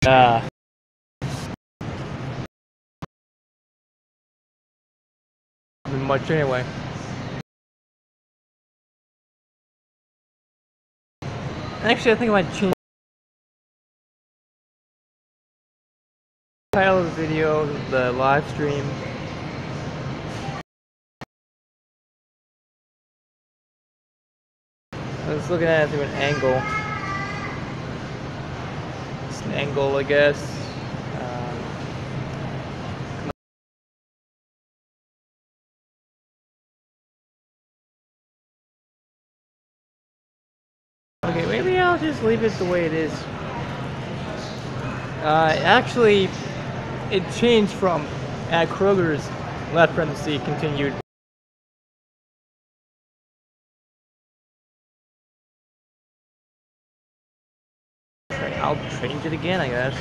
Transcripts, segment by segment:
Uh, much anyway. Actually, I think I might change the title of the video, the live stream. I was looking at it through an angle. It's an angle, I guess. Okay, maybe I'll just leave it the way it is. Actually, it changed from at KROGERS, left parenthesis, continued. I'll change it again, I guess.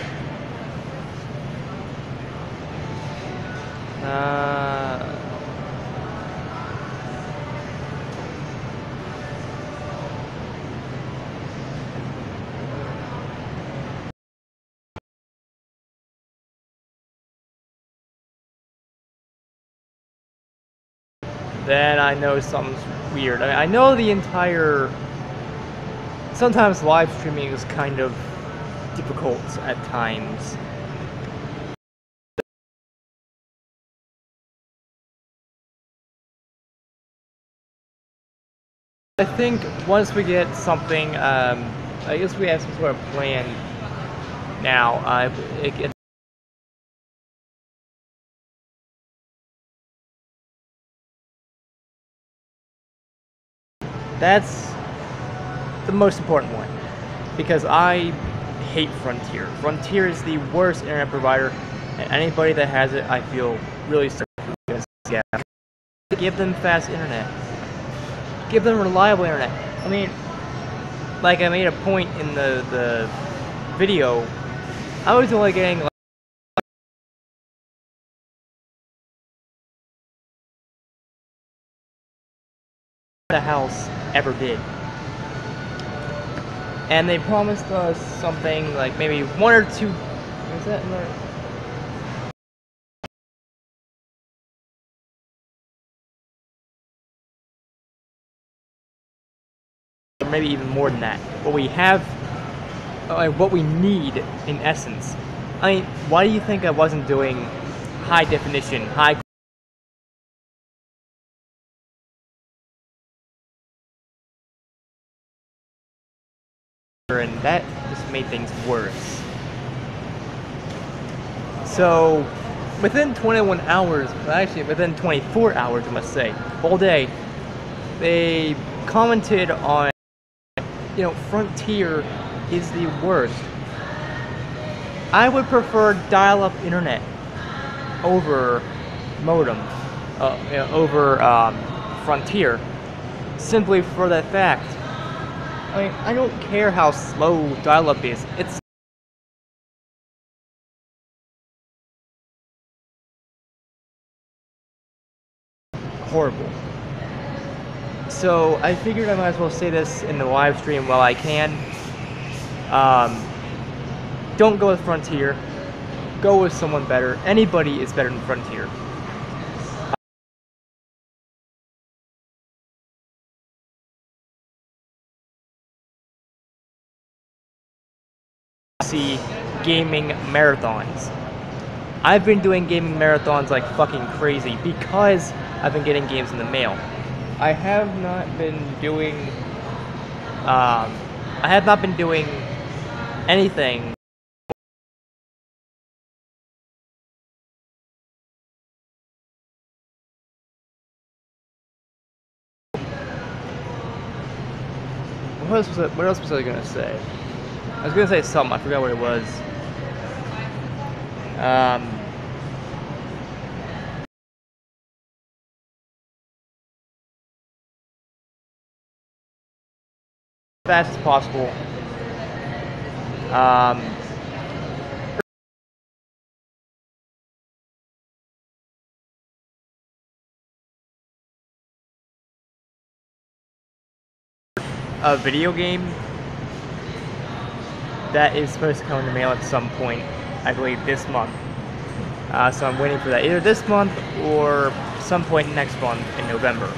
Then I know something's weird. I mean, I know the entire... Sometimes live streaming is kind of difficult at times. I think once we get something, I guess we have some sort of plan now. That's the most important one, because I hate Frontier. Frontier is the worst internet provider, and anybody that has it, I feel really sorry against. Yeah. Give them fast internet. Give them reliable internet. I mean, like I made a point in the video, I was only getting like the house ever did. And they promised us something like maybe one or two. Is that another? Or maybe even more than that. What we have, what we need in essence. I mean, why do you think I wasn't doing high definition, high? And that just made things worse. So, within 21 hours, actually within 24 hours, I must say, all day, they commented on, you know, Frontier is the worst. I would prefer dial-up internet over modem, over Frontier, simply for that fact. I mean, I don't care how slow dial-up is. It's horrible. So I figured I might as well say this in the live stream while I can. Don't go with Frontier. Go with someone better. Anybody is better than Frontier. See gaming marathons. I've been doing gaming marathons like fucking crazy because I've been getting games in the mail. I have not been doing anything what else was I gonna say? I was gonna say something, I forgot what it was. Fast as possible. A video game that is supposed to come in the mail at some point, I believe this month. So I'm waiting for that, either this month or some point next month in November.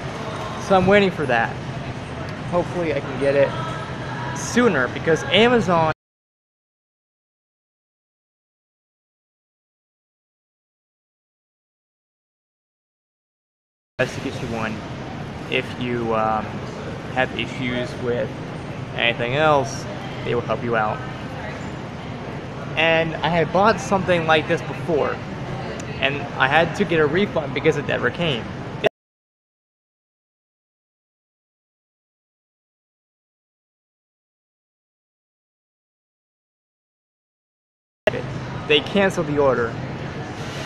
So I'm waiting for that. Hopefully I can get it sooner, because Amazon has to get you one if you have issues with anything else. They will help you out. And I had bought something like this before, and I had to get a refund because it never came. They canceled the order,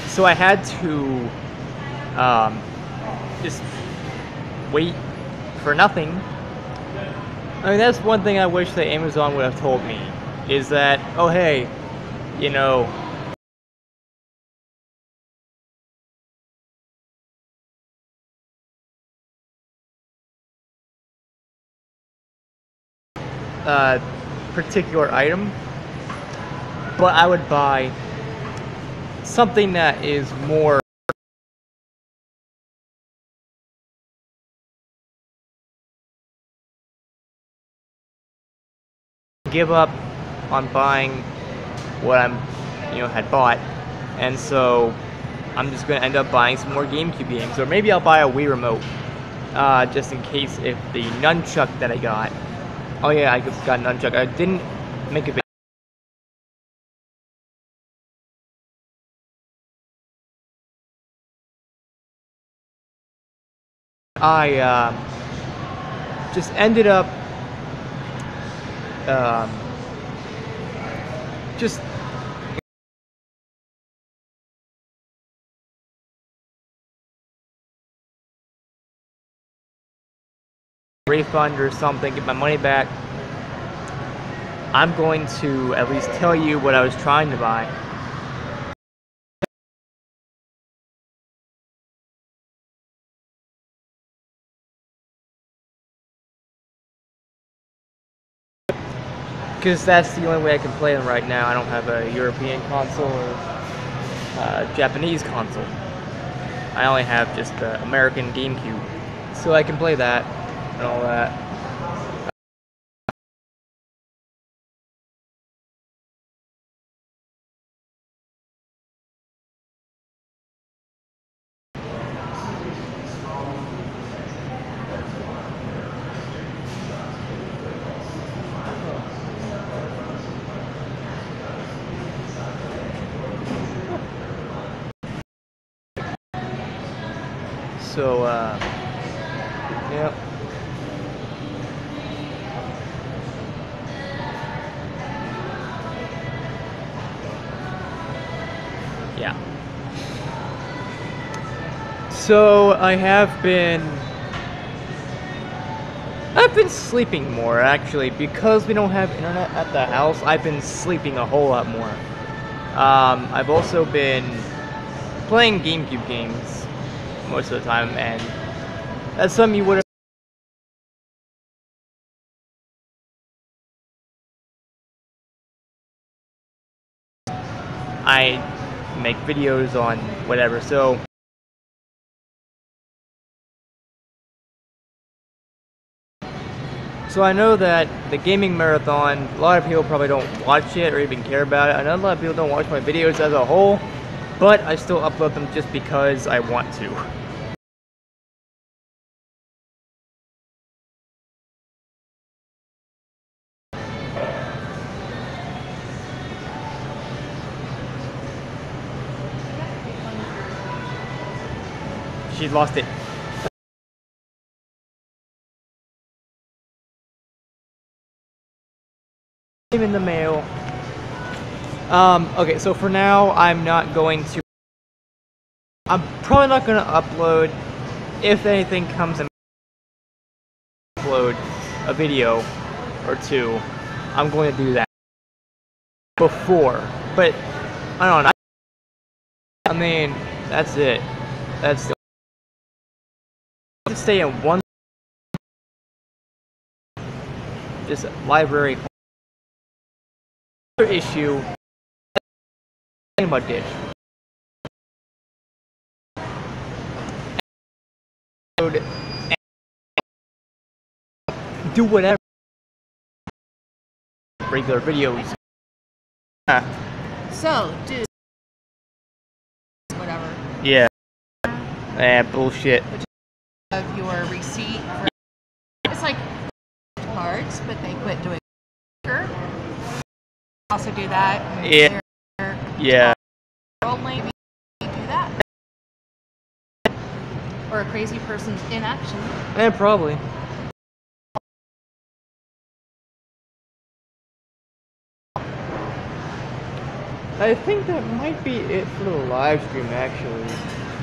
so I had to just wait for nothing. I mean, that's one thing I wish that Amazon would have told me, is that, oh hey, you know, particular item, but I would buy something that is more give up on buying what had bought, and so I'm just gonna end up buying some more GameCube games, or maybe I'll buy a Wii remote, just in case if the nunchuck that I got. Oh yeah, I just got a nunchuck. I didn't make a video. I just ended up just refund or something, get my money back. I'm going to at least tell you what I was trying to buy. Because that's the only way I can play them right now. I don't have a European console or Japanese console. I only have just the American GameCube. So I can play that and all that. So, yep. Yeah. So, I've been sleeping more, actually, because we don't have internet at the house. I've been sleeping a whole lot more. I've also been playing GameCube games most of the time, and that's something you would have. I make videos on whatever, so I know that the gaming marathon, a lot of people probably don't watch it or even care about it. I know a lot of people don't watch my videos as a whole, but I still upload them just because I want to. She lost it. In the mail. Okay, so for now, I'm probably not going to upload. If anything comes in, upload a video or two. I'm going to do that before, but I don't know. I mean, that's it. That's the to stay in one just library issue about Dish. Do whatever. Regular videos. So, dude, whatever. Yeah. Bullshit. Which of your receipt? It's like cards, but they quit doing. Also do that. Yeah. Yeah. Only do that. Or a crazy person's inaction. Probably. I think that might be it for the live stream, actually,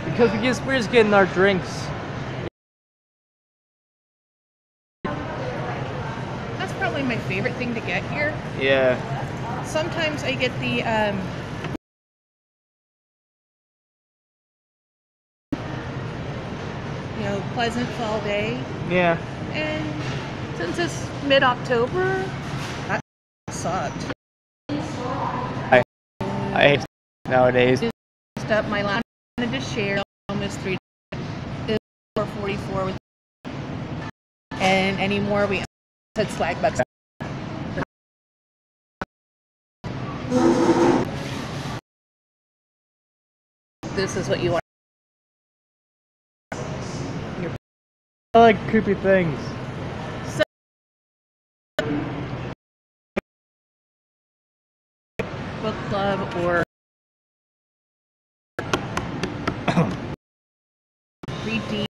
because we're just getting our drinks. That's probably my favorite thing to get here. Yeah. Sometimes I get the pleasant fall day. Yeah. And since it's mid-October, that sucked. I hate nowadays. Just up my last wanted to share almost 3 days, 444 with, and anymore we said swag bucks. This is what you want. I like creepy things. So, book club or read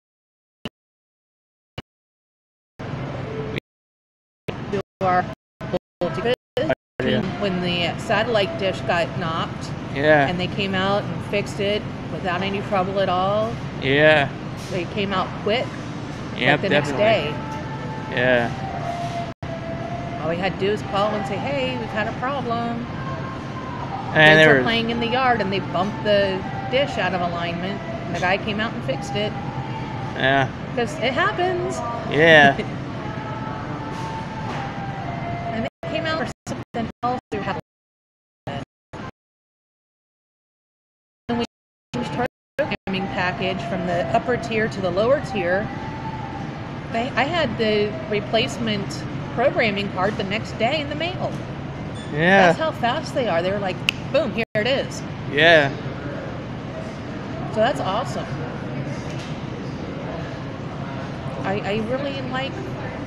our when the satellite dish got knocked. Yeah. And they came out and fixed it without any trouble at all. Yeah. They came out quick. Yeah, like the next definitely. day. Yeah. All we had to do is call and say, "Hey, we've had a problem." And Kids they were were playing in the yard and they bumped the dish out of alignment. And the guy came out and fixed it. Yeah. Because it happens. Yeah. And they came out for something else. And we changed our programming package from the upper tier to the lower tier. I had the replacement programming card the next day in the mail. Yeah. That's how fast they are. They were like, boom, here it is. Yeah. So that's awesome. I really like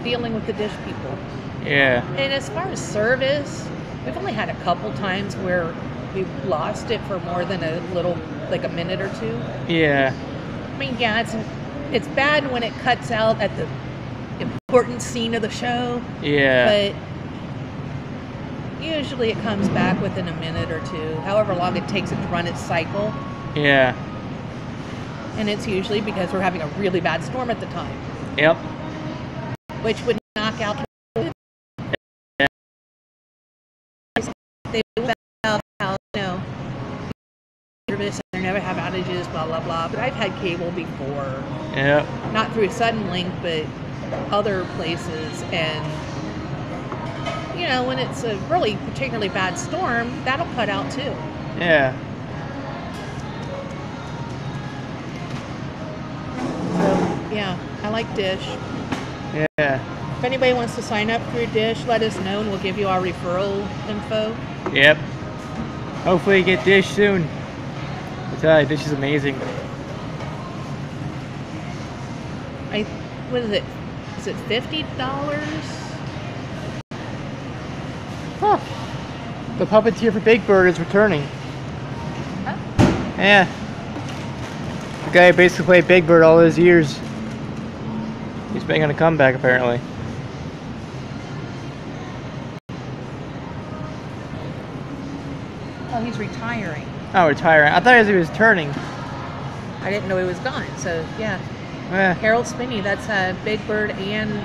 dealing with the dish people. Yeah. And as far as service, we've only had a couple times where we've lost it for more than a little, like a minute or two. Yeah. I mean, yeah, it's bad when it cuts out at the important scene of the show. Yeah. But usually it comes back within a minute or two, however long it takes it to run its cycle. Yeah. And it's usually because we're having a really bad storm at the time. Yep. Which would knock out. Yeah. They about how, service and they never have outages, blah, blah, blah. But I've had cable before. Yep. Not through Suddenlink, but other places. And, when it's a really particularly bad storm, that'll cut out too. Yeah. So, yeah, I like Dish. Yeah. If anybody wants to sign up through Dish, let us know and we'll give you our referral info. Yep. Hopefully you get Dish soon. I tell you, Dish is amazing. What is it? Is it $50? Huh. The puppeteer for Big Bird is returning. Huh? Yeah. The guy who basically played Big Bird all those years. He's making a comeback apparently. Oh, he's retiring. Oh, retiring. I thought he was turning. I didn't know he was gone. So, yeah. Yeah. Harold Spinney, that's Big Bird and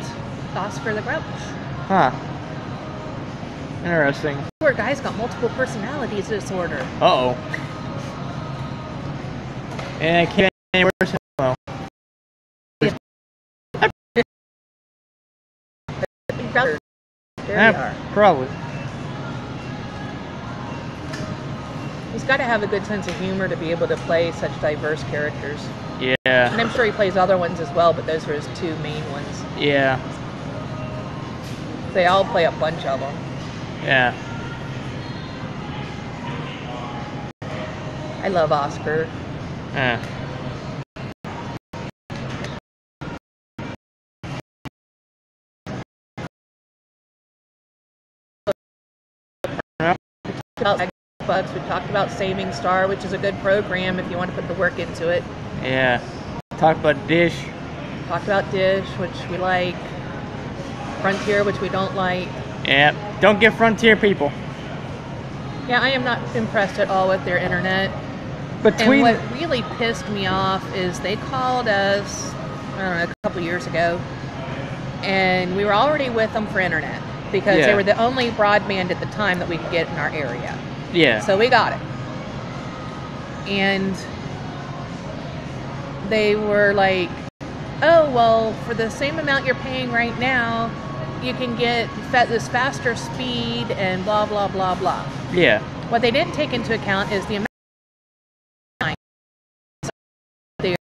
Oscar the Grouch. Huh. Interesting. Poor guy's got multiple personalities disorder. Uh-oh. And I can't any worse. Well. There we are. Probably. He's got to have a good sense of humor to be able to play such diverse characters. Yeah. And I'm sure he plays other ones as well, but those are his two main ones. Yeah. They all play a bunch of them. Yeah. I love Oscar. Yeah. We talked about Saving Star, which is a good program if you want to put the work into it. Yeah. Talked about Dish. Talked about Dish, which we like. Frontier, which we don't like. Yeah. Don't get Frontier, people. Yeah, I am not impressed at all with their internet. Between And what really pissed me off is they called us, I don't know, a couple years ago, and we were already with them for internet because they were the only broadband at the time that we could get in our area. Yeah. So we got it. And they were like, oh, well, for the same amount you're paying right now, you can get this faster speed and blah, blah, blah, blah. Yeah. What they didn't take into account is the amount of time they're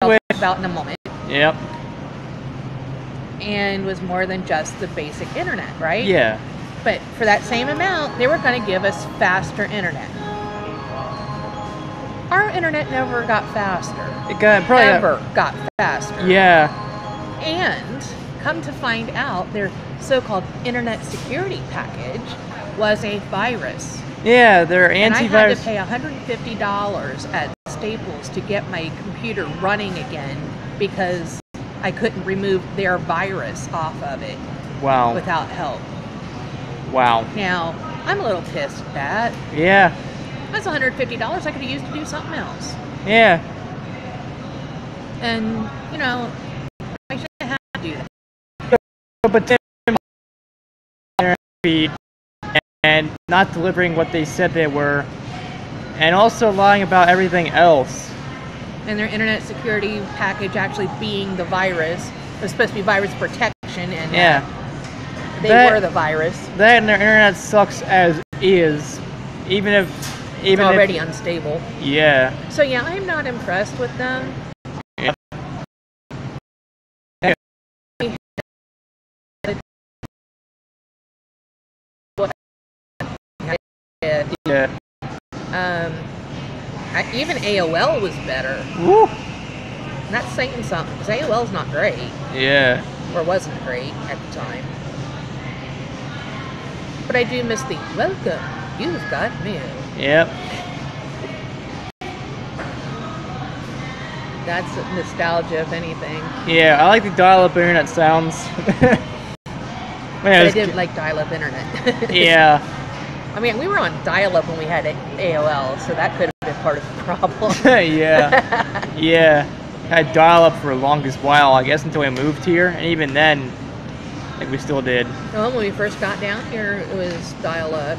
I'll talk about in a moment. Yep. And was more than just the basic internet, right? Yeah. But for that same amount, they were going to give us faster internet. Our internet never got faster. It got got faster. Yeah. And come to find out, their so-called internet security package was a virus. Yeah, their antivirus. And I had to pay $150 at Staples to get my computer running again because I couldn't remove their virus off of it. Wow. Without help. Wow. Now, I'm a little pissed at that. Yeah. That's $150 I could have used to do something else. Yeah. And, you know, I shouldn't have to do that. But then speed and not delivering what they said they were, and also lying about everything else. And their internet security package actually being the virus. It was supposed to be virus protection, and they were the virus. That and their internet sucks as is, even if it's already unstable. Yeah. So yeah, I'm not impressed with them. Yeah. Yeah. Even AOL was better. Woo. And that's saying something, because AOL's not great. Yeah. Or wasn't great at the time. But I do miss the welcome, you've got mail. Yep. That's nostalgia, if anything. Yeah, I like the dial-up internet sounds. But I didn't like dial-up internet. Yeah. I mean, we were on dial-up when we had AOL, so that could have been part of the problem. Yeah. Yeah. I had dial-up for the longest while, I guess, until we moved here, and even then, I think we still did. Well, when we first got down here, it was dial-up.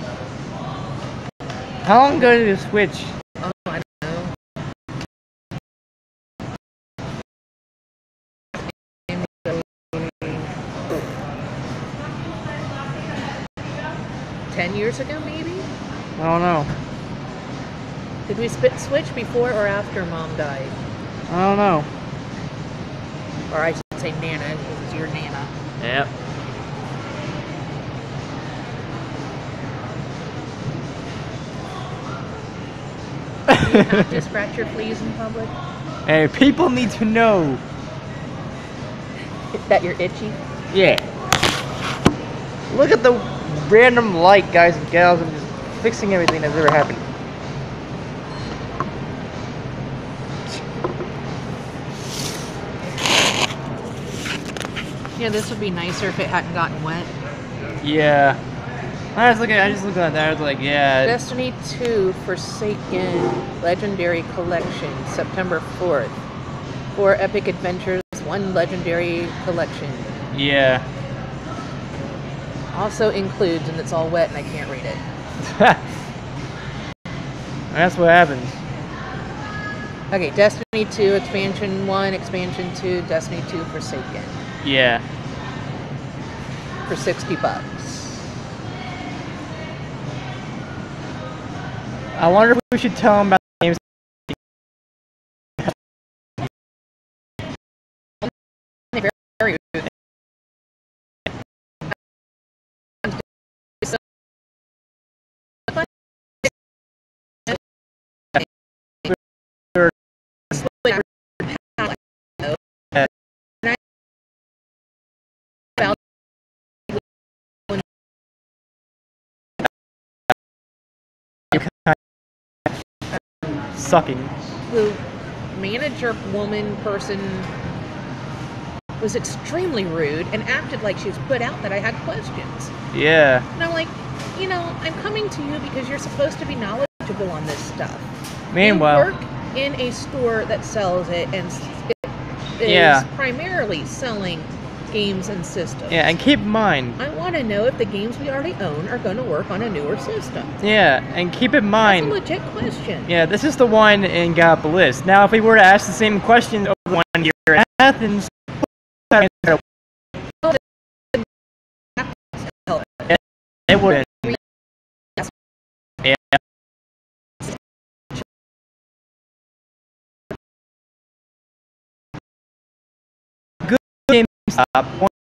How long ago did it switch? Oh, I don't know. 10 years ago, maybe? I don't know. Did we switch before or after Mom died? I don't know. Or I should say Nana, because it's your Nana. Yep. Do you have to scratch your fleas in public? Hey, people need to know. That you're itchy? Yeah. Look at the random light, guys and gals. I'm just fixing everything that's ever happened. Yeah, this would be nicer if it hadn't gotten wet. Yeah. I just looked at that. I was like, yeah. Destiny 2 Forsaken Legendary Collection, September 4th. 4 epic adventures, 1 legendary collection. Yeah. Also includes, and it's all wet and I can't read it. That's what happens. Okay, Destiny 2 Expansion 1, Expansion 2, Destiny 2 Forsaken. Yeah. For $60. I wonder if we should tell them about the games. Very Sucking. The manager woman person was extremely rude and acted like she was put out that I had questions. Yeah. And I'm like, I'm coming to you because you're supposed to be knowledgeable on this stuff. Meanwhile, you work in a store that sells it and is primarily selling games and systems. Yeah, and keep in mind, I want to know if the games we already own are going to work on a newer system. Yeah, and keep in mind, that's a legit question. Yeah, this is the one in Gallipolis. Now, if we were to ask the same question over 1 year in Athens, it would. Yeah. Good GameStop,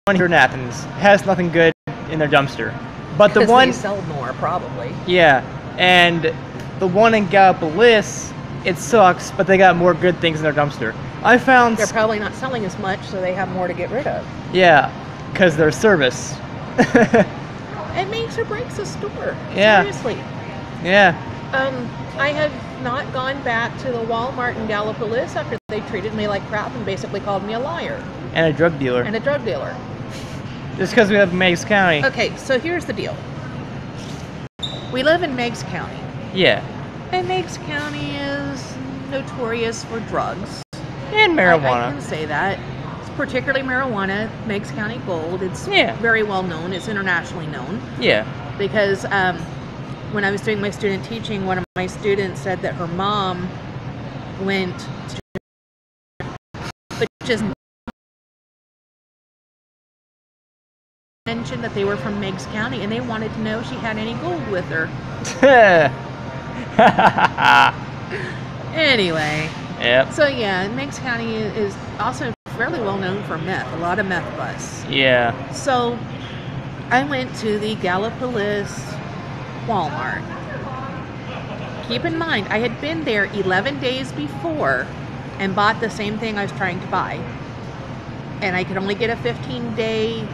one here in Athens, has nothing good in their dumpster. But the one they sell more, probably. Yeah, and the one in Gallipolis, it sucks, but they got more good things in their dumpster. I found they're probably not selling as much, so they have more to get rid of. Yeah, because their service. It makes or breaks a store. Yeah. Seriously. Yeah. I have not gone back to the Walmart in Gallipolis after they treated me like crap and basically called me a liar. And a drug dealer. And a drug dealer. Just because we have Meigs County. Okay, so here's the deal. We live in Meigs County. Yeah. And Meigs County is notorious for drugs. And marijuana. I can say that. It's particularly marijuana, Meigs County Gold. It's very well known. It's internationally known. Yeah. Because when I was doing my student teaching, one of my students said that her mom went to, but just mentioned that they were from Meigs County and they wanted to know if she had any gold with her. Anyway. Yep. So yeah, Meigs County is also fairly well known for meth. A lot of meth busts. Yeah. So I went to the Gallipolis Walmart. Keep in mind, I had been there 11 days before and bought the same thing I was trying to buy. And I could only get a 15-day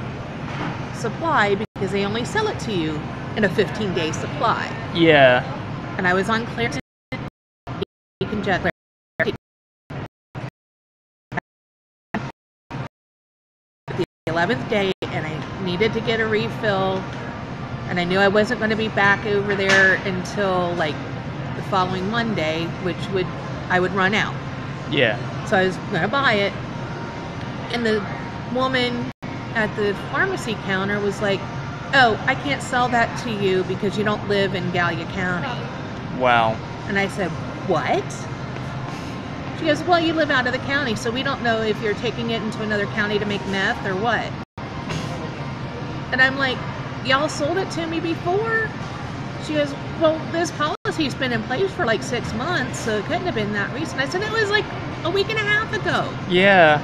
supply because they only sell it to you in a 15-day supply. Yeah. And I was on clearance. You can just the 11th day, and I needed to get a refill, and I knew I wasn't going to be back over there until like the following Monday, which I would run out. Yeah. So I was going to buy it, and the woman at the pharmacy counter was like, "Oh, I can't sell that to you because you don't live in Gallia County." Wow. And I said, "What?" She goes, "Well, you live out of the county, so we don't know if you're taking it into another county to make meth or what." And I'm like, "Y'all sold it to me before?" She goes, "Well, this policy's been in place for like 6 months, so it couldn't have been that recent." I said, "It was like a week and a half ago." Yeah.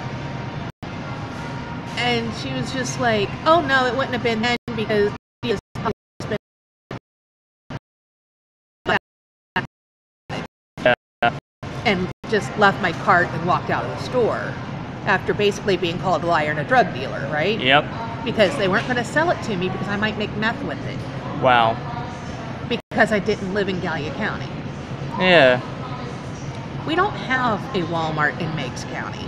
And she was just like, "Oh no, it wouldn't have been then because this policy's been." And just left my cart and walked out of the store after basically being called a liar and a drug dealer, right? Yep. Because they weren't going to sell it to me because I might make meth with it. Wow. Because I didn't live in Gallia County. Yeah. We don't have a Walmart in Meigs County.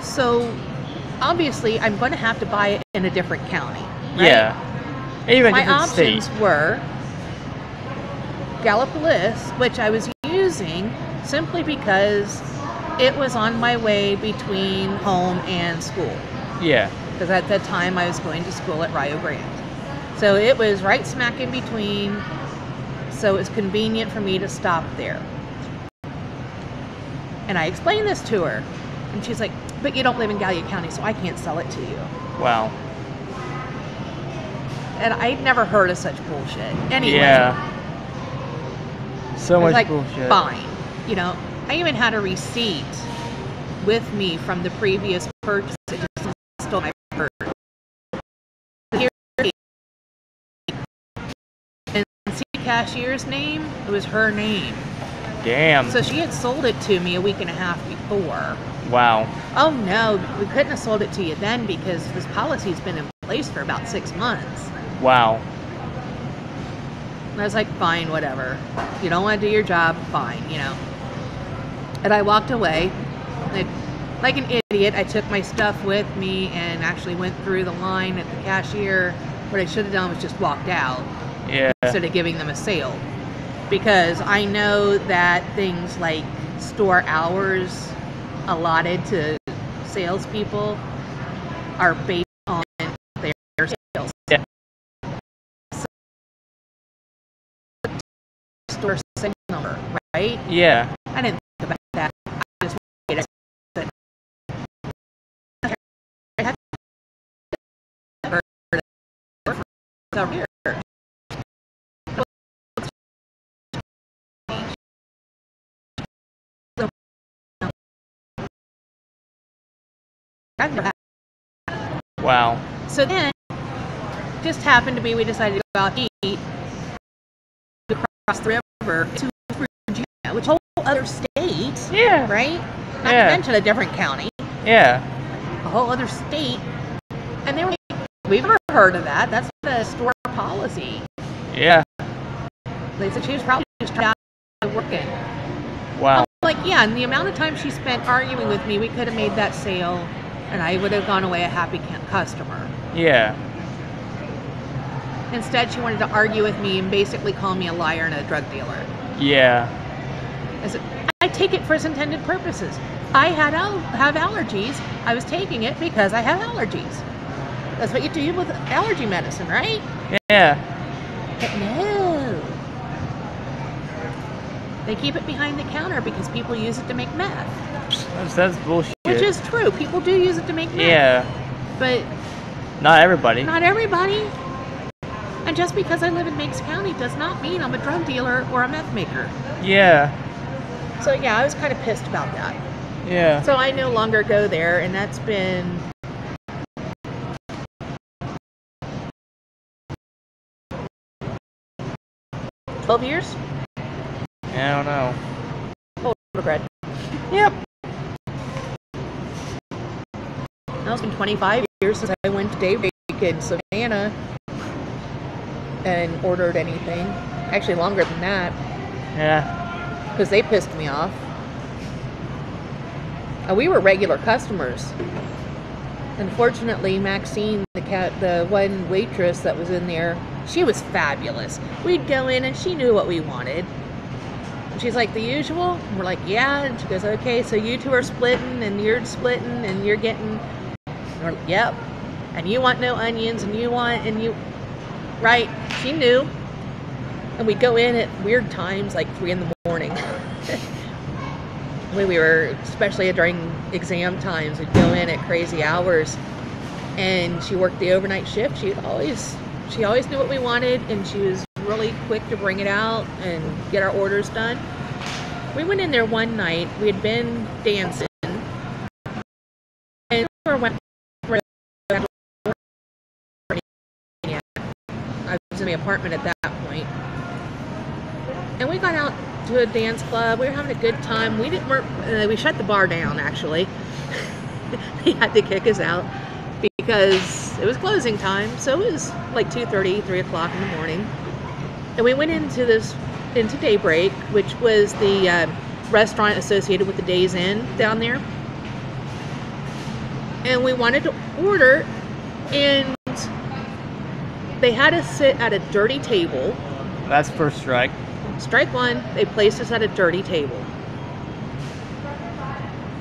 So obviously I'm going to have to buy it in a different county. Right? Yeah. Even a my different options state. were Gallipolis, which I was using simply because it was on my way between home and school. Yeah. Because at that time I was going to school at Rio Grande. So it was right smack in between, so it was convenient for me to stop there. And I explained this to her, and she's like, "But you don't live in Gallia County, so I can't sell it to you." Wow. And I'd never heard of such bullshit. Anyway. Yeah. So I was much like, bullshit. fine. You know, I even had a receipt with me from the previous purchase. It just stole my purse. And see the cashier's name? It was her name. Damn. So she had sold it to me a week and a half before. Wow. Oh no, we couldn't have sold it to you then because this policy's been in place for about 6 months. Wow. And I was like, fine, whatever. You don't want to do your job, fine, you know. And I walked away. Like an idiot, I took my stuff with me and actually went through the line at the cashier. What I should have done was just walked out. Yeah. Instead of giving them a sale. Because I know that things like store hours allotted to salespeople are based on their sales. Yeah. Store sale number, right? Yeah. I didn't think about that. I just wanted to I had for several years. Wow. So then, just happened to be we decided to go out to eat across the river to Virginia, which is a whole other state. Yeah. Right? Not Yeah. to mention a different county. Yeah. A whole other state. And they were like, we've never heard of that. That's not a store policy. Yeah. They said she was probably just trying to working. Wow. I'm like, yeah, and the amount of time she spent arguing with me, we could have made that sale and I would have gone away a happy customer. Yeah. Instead, she wanted to argue with me and basically call me a liar and a drug dealer. Yeah. I said, I take it for its intended purposes. I have allergies. I was taking it because I have allergies. That's what you do with allergy medicine, right? Yeah. But no. They keep it behind the counter because people use it to make meth. That's bullshit. Which is true. People do use it to make meth. Yeah. But not everybody. Not everybody. And just because I live in Meigs County does not mean I'm a drug dealer or a meth maker. Yeah. So yeah, I was kind of pissed about that. Yeah. So I no longer go there, and that's been $12 years? I don't know. Oh, bread. Yep. Now it's been 25 years since I went to Daybreak in Savannah and ordered anything. Actually, longer than that. Yeah. Because they pissed me off. And we were regular customers. Unfortunately, Maxine, the one waitress that was in there, she was fabulous. We'd go in and she knew what we wanted. And she's like, the usual? And we're like, yeah. And she goes, okay, so you two are splitting and you're splitting and you're getting... And we're like, yep. And you want no onions and you want... and you... Right. She knew. And we'd go in at weird times, like 3 in the morning. When we were, especially during exam times, we'd go in at crazy hours. And she worked the overnight shift. She always knew what we wanted, and she was really quick to bring it out and get our orders done. We went in there one night. We had been dancing, and we went. I was in the apartment at that point, and we got out to a dance club. We were having a good time. We shut the bar down, actually. They had to kick us out because it was closing time. So it was like 2:30, 3 o'clock in the morning. And we went into Daybreak, which was the restaurant associated with the Days Inn down there. And we wanted to order, and they had us sit at a dirty table. That's first strike. Strike one, they placed us at a dirty table.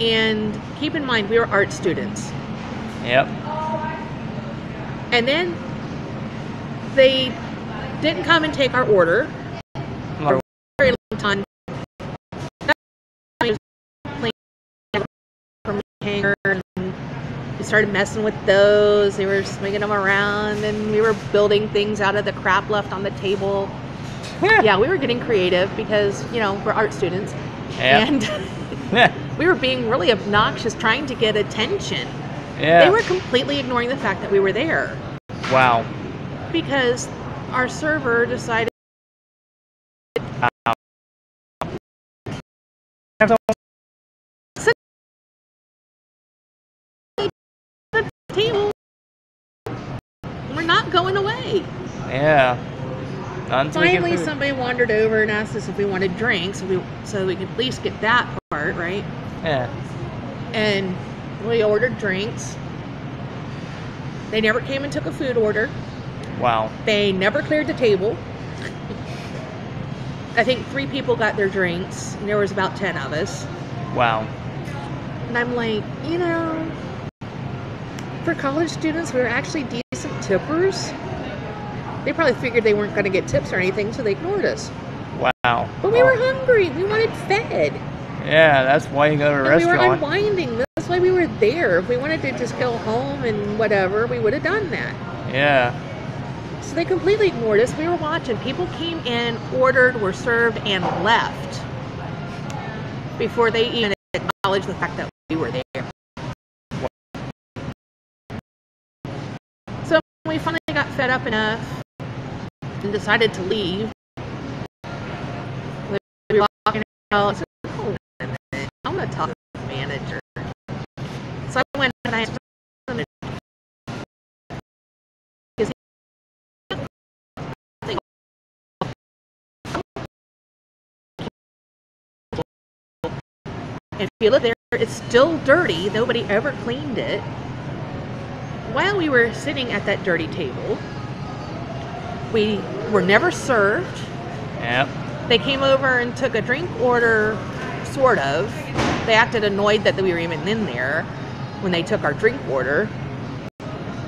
And keep in mind, we were art students. Yep. And then they didn't come and take our order for a very long time. From the hanger, and we started messing with those. They were swinging them around, and we were building things out of the crap left on the table. Yeah, we were getting creative because, we're art students. Yeah. And we were being really obnoxious trying to get attention. Yeah. They were completely ignoring the fact that we were there. Wow. Because our server decided sit at the table. We're not going away. Yeah. Finally, somebody wandered over and asked us if we wanted drinks, so we could at least get that part, right? Yeah. And we ordered drinks. They never came and took a food order. Wow. They never cleared the table. I think 3 people got their drinks, and there was about 10 of us. Wow. And I'm like, for college students, we were actually decent tippers. They probably figured they weren't going to get tips or anything, so they ignored us. Wow. But we were hungry. We wanted fed. Yeah, that's why you go to a restaurant. We were unwinding. That's why we were there. If we wanted to just go home and whatever, we would have done that. Yeah. So they completely ignored us. We were watching. People came in, ordered, were served, and left before they even acknowledged the fact that we were there. So we finally got fed up enough and decided to leave. We were walking out. I said, "Oh, wait a minute. I want to talk to the manager." So I went and I asked him, and if you look there, it's still dirty. Nobody ever cleaned it. While we were sitting at that dirty table, we were never served. Yep. They came over and took a drink order, sort of. They acted annoyed that we were even in there when they took our drink order.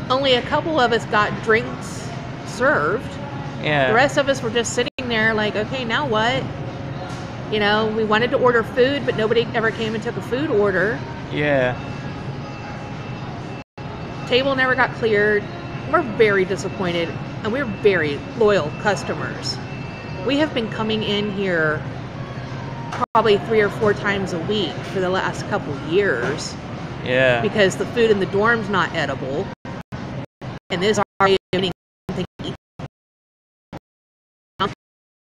Only a couple of us got drinks served. Yeah. The rest of us were just sitting there like, okay, now what? We wanted to order food, but nobody ever came and took a food order. Yeah. Table never got cleared. We're very disappointed, and we're very loyal customers. We have been coming in here probably 3 or 4 times a week for the last couple years. Yeah. Because the food in the dorm's not edible, and this is already getting something to eat.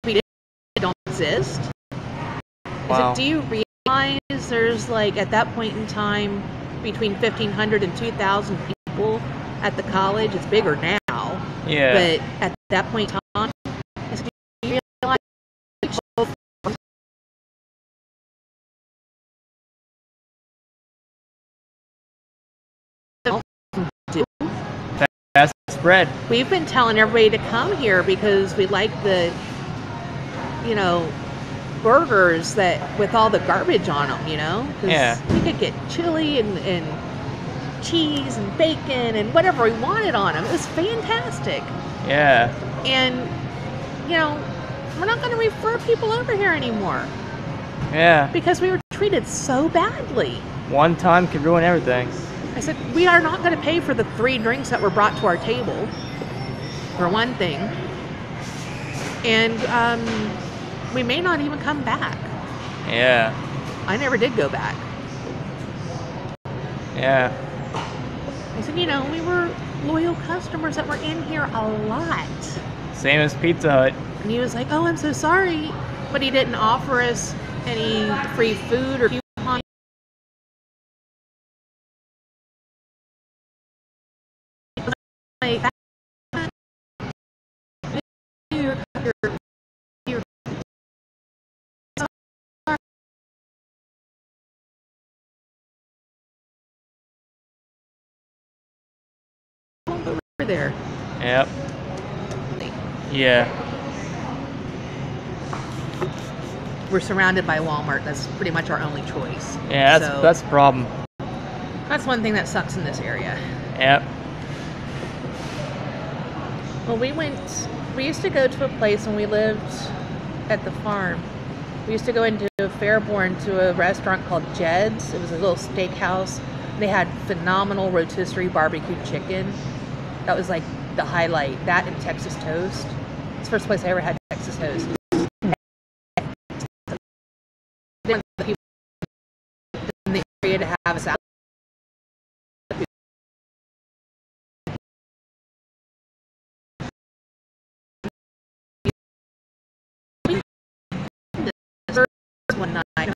We don't exist. Wow. Do you realize there's at that point in time between 1,500 and 2,000 people at the college? It's bigger now. Yeah. But at that point in time, do you realize Fast spread. we've been telling everybody to come here because we like the, burgers that with all the garbage on them, because Yeah. we could get chili and cheese and bacon and whatever we wanted on them. It was fantastic. Yeah. And, we're not going to refer people over here anymore Yeah. because we were treated so badly. One time could ruin everything. I said, we are not going to pay for the 3 drinks that were brought to our table, for one thing. And we may not even come back. Yeah. I never did go back. Yeah. I said, we were loyal customers that were in here a lot. Same as Pizza Hut. And he was like, oh, I'm so sorry. But he didn't offer us any free food or coupons. Like, over there. Yep. Yeah. We're surrounded by Walmart. That's pretty much our only choice. Yeah, that's the problem. That's one thing that sucks in this area. Yep. Well, we used to go to a place when we lived at the farm. We used to go into Fairborn to a restaurant called Jed's. It was a little steakhouse. They had phenomenal rotisserie barbecue chicken. That was like the highlight. That and Texas toast. It's the first place I ever had Texas toast. you to have a salad. One night.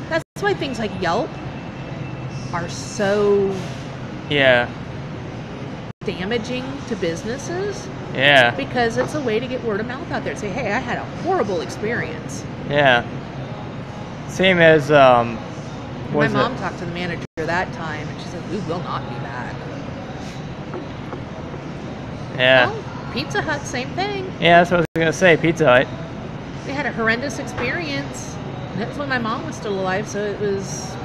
That's why things like Yelp are so damaging to businesses. Yeah. Because it's a way to get word of mouth out there. Say, hey, I had a horrible experience. Yeah. Same as my mom talked to the manager that time, and she said, "We will not be back." Yeah. Well, Pizza Hut, same thing. Yeah, that's what I was gonna say. Pizza Hut. They had a horrendous experience. And that was when my mom was still alive, so it was.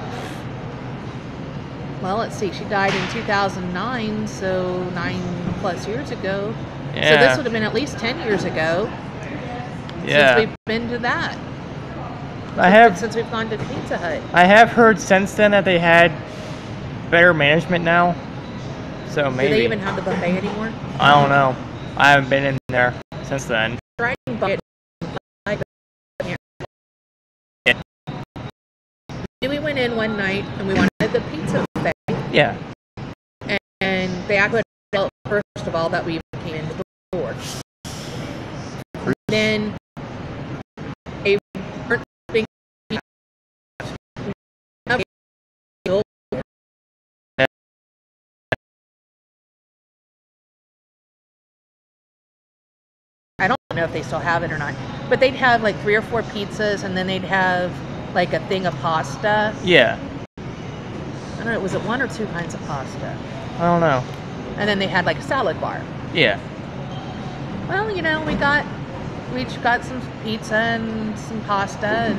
Well, let's see. She died in 2009, so 9+ years ago. Yeah. So this would have been at least 10 years ago. Yeah. Since we've been to that. Since we've gone to Pizza Hut. I have heard since then that they had better management now. So maybe. Do they even have the buffet anymore? I don't know. I haven't been in there since then. We went in one night and we wanted the pizza buffet. Yeah. And they acted first of all that we came in before. Then a big I don't know if they still have it or not, but they'd have like 3 or 4 pizzas, and then they'd have like a thing of pasta. Yeah. I don't know, was it 1 or 2 kinds of pasta? I don't know. And then they had like a salad bar. Yeah. Well, you know, we each got some pizza and some pasta, and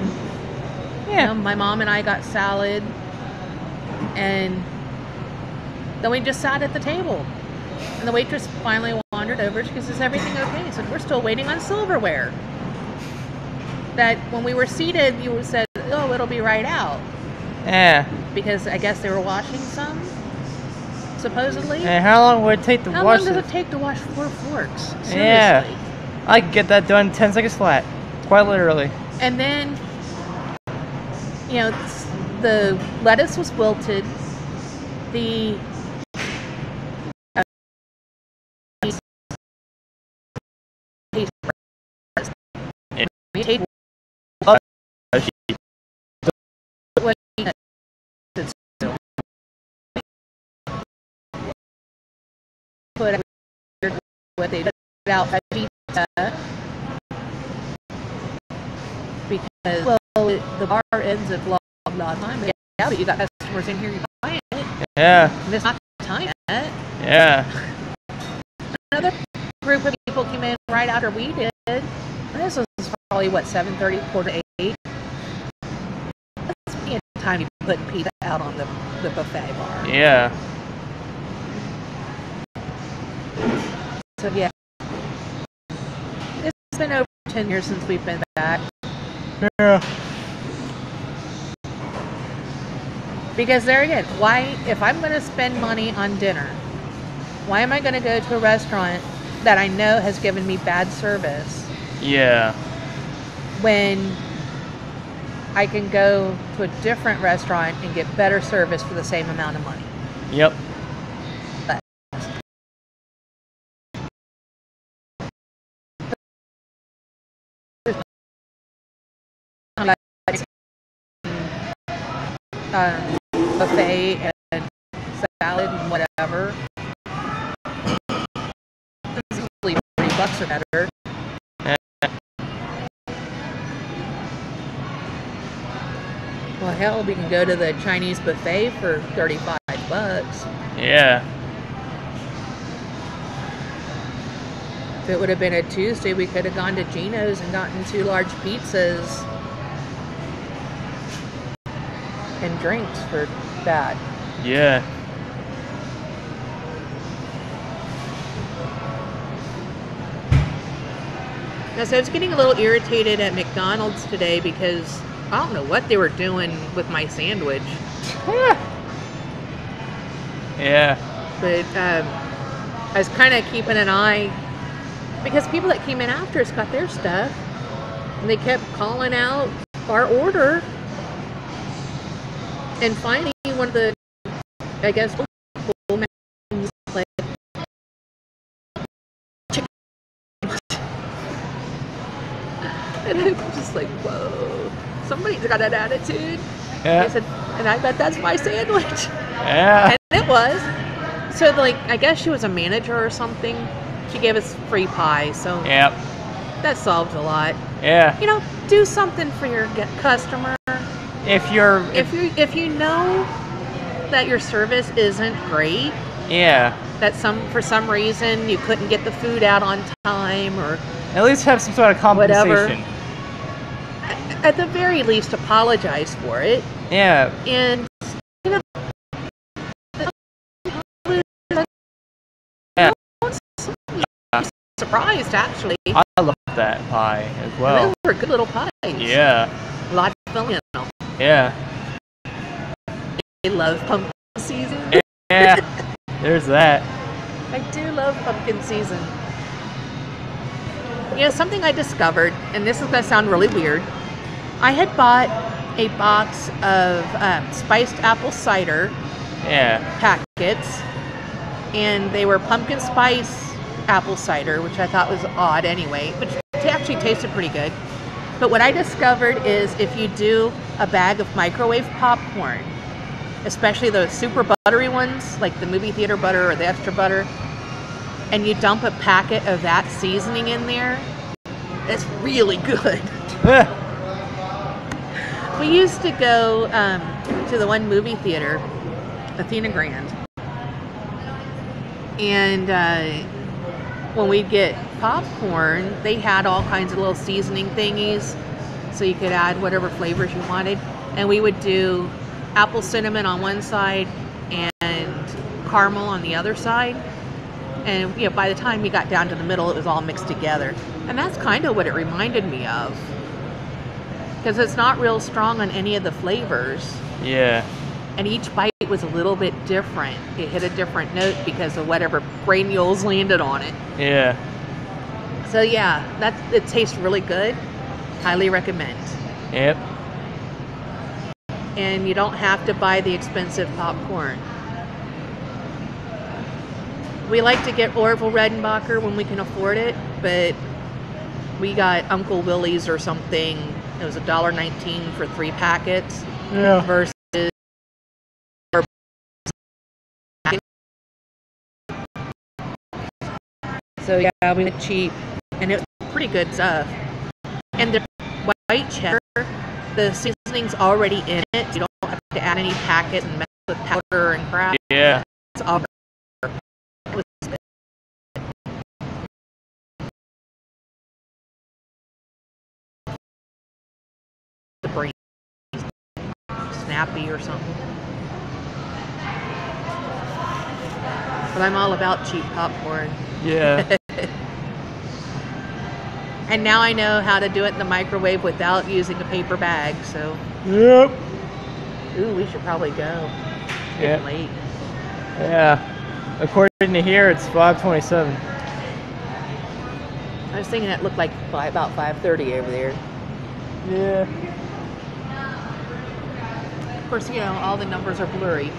you know, my mom and I got salad, and then we just sat at the table. And the waitress finally wandered over. She goes, "Is everything okay?" I said, "We're still waiting on silverware." That when we were seated, you said, "Oh, it'll be right out." Yeah. Because I guess they were washing some, supposedly. And how long would it take to wash? How long does it take to wash 4 forks? Seriously. Yeah. I could get that done in 10 seconds flat. Quite literally. And then, you know, the lettuce was wilted. The put what they put out pizza because the bar ends at blah blah time. Yeah, but you got customers in here, you're buying it. Yeah. And it's not time yet. Yeah. Another group of people came in right after we did. And this was probably what, 7:30, 7:45. That's plenty of time you put pizza out on the buffet bar. Yeah. So yeah, it's been over 10 years since we've been back. Yeah. Because there again, why, if I'm going to spend money on dinner, why am I going to go to a restaurant that I know has given me bad service? Yeah. When I can go to a different restaurant and get better service for the same amount of money. Yep. Buffet and salad and whatever. It's usually $30 or better. Well, hell, we can go to the Chinese buffet for $35. Yeah. If it would have been a Tuesday, we could have gone to Gino's and gotten 2 large pizzas and drinks for that. Yeah. Now, so I was getting a little irritated at McDonald's today because I don't know what they were doing with my sandwich. Yeah. But I was kind of keeping an eye because people that came in after us got their stuff, and they kept calling out our order. And finally, one of the, I guess, like, chicken. And I'm just like, whoa, somebody's got an attitude. Yeah. I said, and I bet that's my sandwich. Yeah. And it was. So, like, I guess she was a manager or something. She gave us free pie, so Yep. that solved a lot. Yeah. You know, do something for your customer. If you know that your service isn't great, yeah, that for some reason you couldn't get the food out on time, or at least have some sort of compensation. whatever. At the very least, apologize for it. Yeah. And you know, Yeah. Surprised actually. I love that pie as well. Those were good little pies. Yeah. A lot of filling in them. Yeah. I love pumpkin season. Yeah. There's that. I do love pumpkin season. You know, something I discovered, and this is going to sound really weird. I had bought a box of spiced apple cider packets, and they were pumpkin spice apple cider, which I thought was odd anyway, but it actually tasted pretty good. But what I discovered is if you do a bag of microwave popcorn, especially the super buttery ones, like the movie theater butter or the extra butter, and you dump a packet of that seasoning in there, it's really good. We used to go to the one movie theater, Athena Grand, and when we'd get popcorn, they had all kinds of little seasoning thingies, so you could add whatever flavors you wanted. And we would do apple cinnamon on one side and caramel on the other side. And you know, by the time you got down to the middle, it was all mixed together. And that's kind of what it reminded me of, because it's not real strong on any of the flavors. Yeah. And each bite was a little bit different. It hit a different note because of whatever granules landed on it. Yeah. So yeah, it tastes really good. Highly recommend. Yep. And you don't have to buy the expensive popcorn. We like to get Orville Redenbacher when we can afford it, but we got Uncle Willie's or something. It was $1.19 for 3 packets. Yeah. Versus so yeah, we went cheap, and it was pretty good stuff. And the white cheddar, the seasoning's already in it. You don't have to add any packet and mess with powder and crap. Yeah. It's all it was good. The brain snappy or something. But I'm all about cheap popcorn. Yeah. And now I know how to do it in the microwave without using a paper bag, so. Yep. Ooh, we should probably go. It's Yeah. late. Yeah. According to here, it's 5:27. I was thinking it looked like about 5:30 over there. Yeah. Of course, you know, all the numbers are blurry.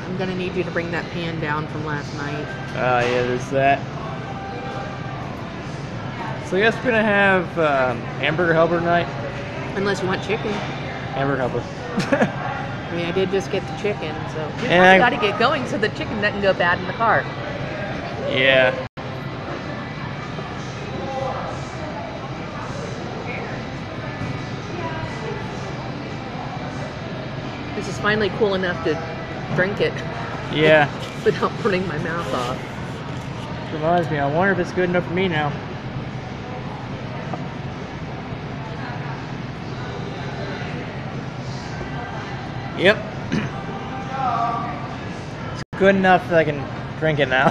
I'm gonna need you to bring that pan down from last night. Yeah, there's that. So I guess we're gonna have hamburger helper tonight. Unless you want chicken. Hamburger helper. I mean, I did just get the chicken, so we And got to get going so the chicken doesn't go bad in the car. Yeah. This is finally cool enough to drink it Yeah. without burning my mouth off. Reminds me, I wonder if it's good enough for me now. Yep. It's good enough that I can drink it now.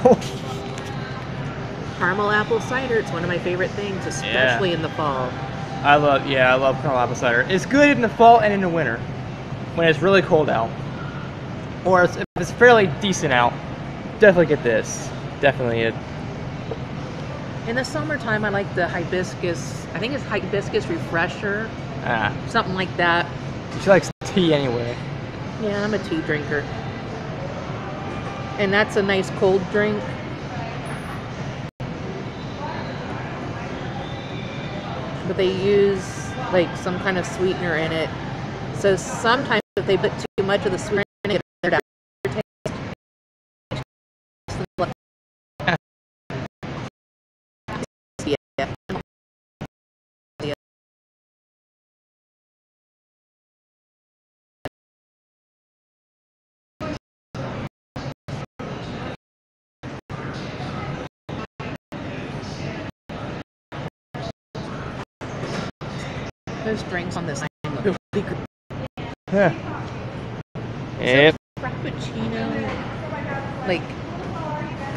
Caramel apple cider, it's one of my favorite things, especially in the fall. I love caramel apple cider. It's good in the fall and in the winter when it's really cold out. Or if it's fairly decent out, definitely get this. Definitely it. In the summertime, I like the hibiscus. I think it's hibiscus refresher. Something like that. She likes tea anyway. Yeah, I'm a tea drinker. And that's a nice cold drink. But they use like some kind of sweetener in it. So sometimes if they put too much of the sweetener in it, they're those drinks on this side look really good. Yeah. Yep. Frappuccino, like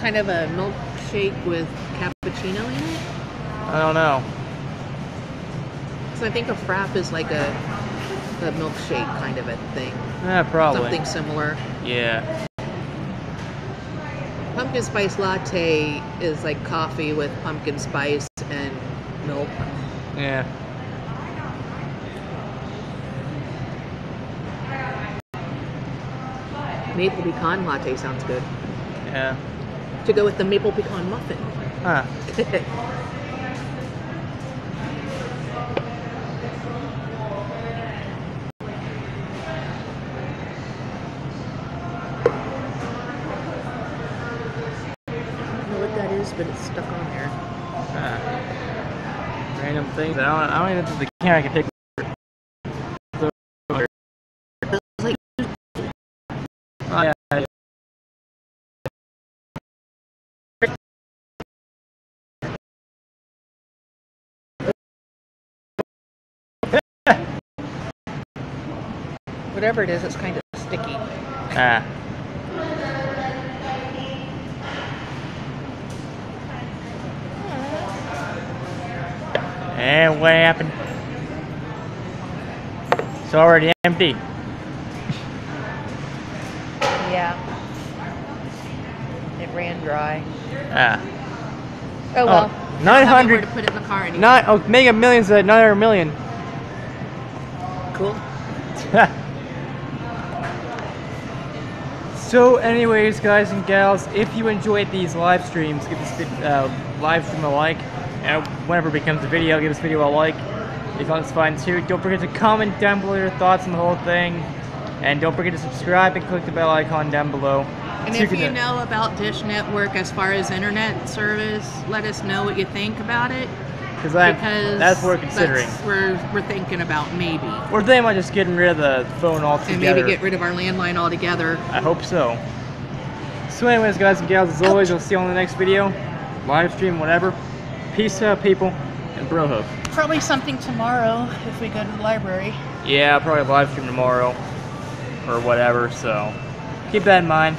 kind of a milkshake with cappuccino in it? I don't know. So I think a frap is like a milkshake kind of a thing. Yeah, probably. Something similar. Yeah. Pumpkin spice latte is like coffee with pumpkin spice and milk. Yeah. Maple pecan latte sounds good. Yeah. To go with the maple pecan muffin. Huh. But it's stuck on there. Random things. I don't even think the camera can pick. Like, oh, yeah. whatever it is, it's kind of sticky. And what happened? It's already empty. Yeah. It ran dry. Oh well. 900. To put it in the car anyway. Mega Millions at another million. Cool. So anyways, guys and gals, if you enjoyed these live streams, give this live stream a like. And whenever it becomes a video, give this video a like. If you thought it's fun too, don't forget to comment down below your thoughts on the whole thing. And don't forget to subscribe and click the bell icon down below. And if you know about Dish Network as far as internet service, let us know what you think about it. Because that's what we're considering. We're thinking about maybe. Or they might just getting rid of the phone altogether. And maybe get rid of our landline altogether. I hope so. So anyways, guys and gals, as always, we'll see you on the next video. Live stream, whatever. Peace out, people, and bro hug. Probably something tomorrow if we go to the library. Yeah, I'll probably live stream tomorrow. Or whatever, so keep that in mind.